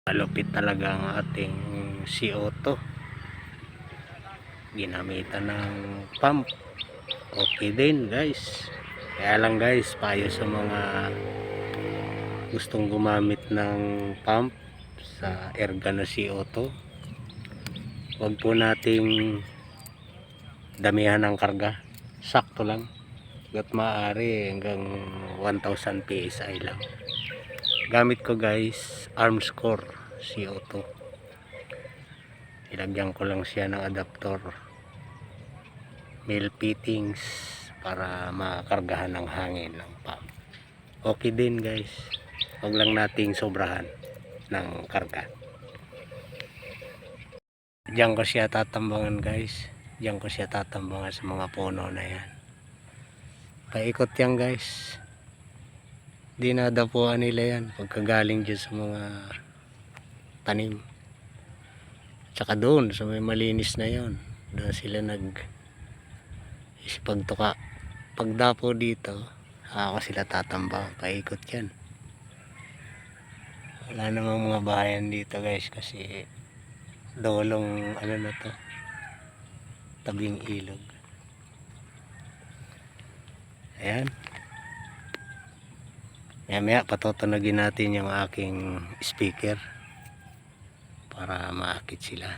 Malupit talaga ang ating CO2. Ginamitan ng pump. Okay din guys. Kaya lang guys, payo sa mga gustong gumamit ng pump sa erga na CO2, huwag po nating damihan ng karga. Sakto lang. Hanggat maaari hanggang 1000 PSI lang. Gamit ko guys, Armscore CO2. Ilagyan ko lang siya ng adapter, male fittings, para makargahan ng hangin ng pump. Okay din guys. Huwag lang nating sobrahan ng karga. Diyan ko siya tatambangan guys. Diyan ko siya tatambangan sa mga puno na yan. Paikot yan guys. Dinadapuan nila yan pagkagaling dyan sa mga tanim. Tsaka doon sa may malinis na yon, doon sila isipagtuka. Pagdapo dito, ako sila tatambang. Paikot yan. Wala namang mga bahayan dito guys, kasi dolong ano na to, tabing ilog. Ayan. Maya patutunogin natin yung aking speaker para maakit sila.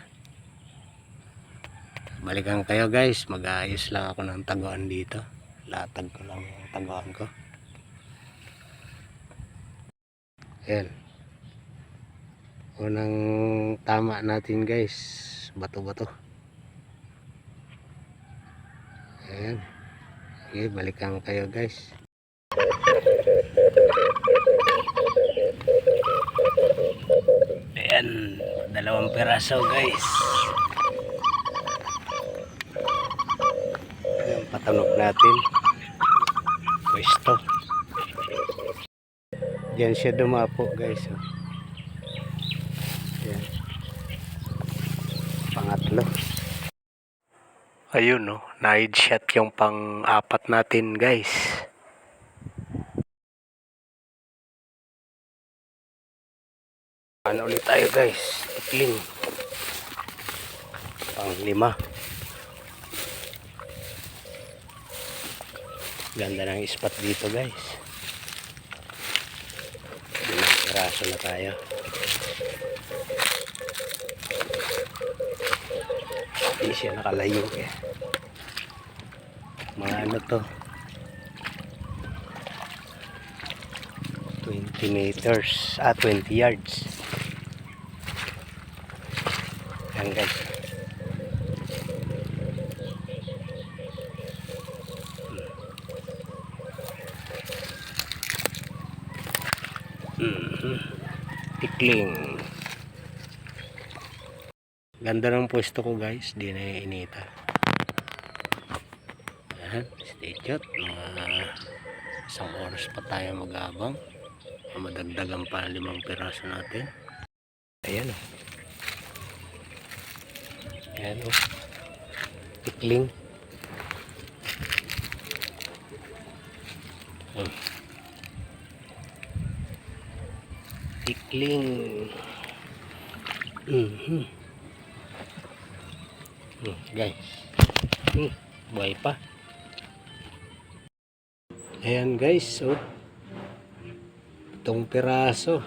Balikan kayo guys, mag-aayos lang ako ng taguan dito. Latag ko lang yung taguan ko. Ayan. Unang tama natin guys, bato-bato. Ayan. Okay, balikan kayo guys. Ayan, 2 peraso guys. Ayan, patunog natin. Pwesto. Diyan siya dumapo guys. Ayan. Pangatlo. Ayun no, na-headshot yung pang-apat natin guys. Ano ulit tayo guys, tikling pang-5. Ganda ng spot dito guys. 5 piraso na tayo. Hindi siya nakalayo eh. Mga ano to, 20 meters, 20 yards. Yan guys. Tikling. Ganda ng pwesto ko guys, di na inita. Ayan, stay tuned. Mga 1 oras pa tayo mag-abang. Madagdagan pa 5 piraso natin. Ayan o. Ayan o. Tikling. Tikling. Guys. Buhay pa. Ayan guys. So, 7 piraso.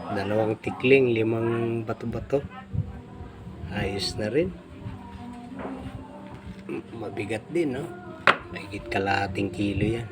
At 2 tikling, 5 bato-bato. Ayos na rin. Mabigat din, no? Mahigit kalahating kilo yan.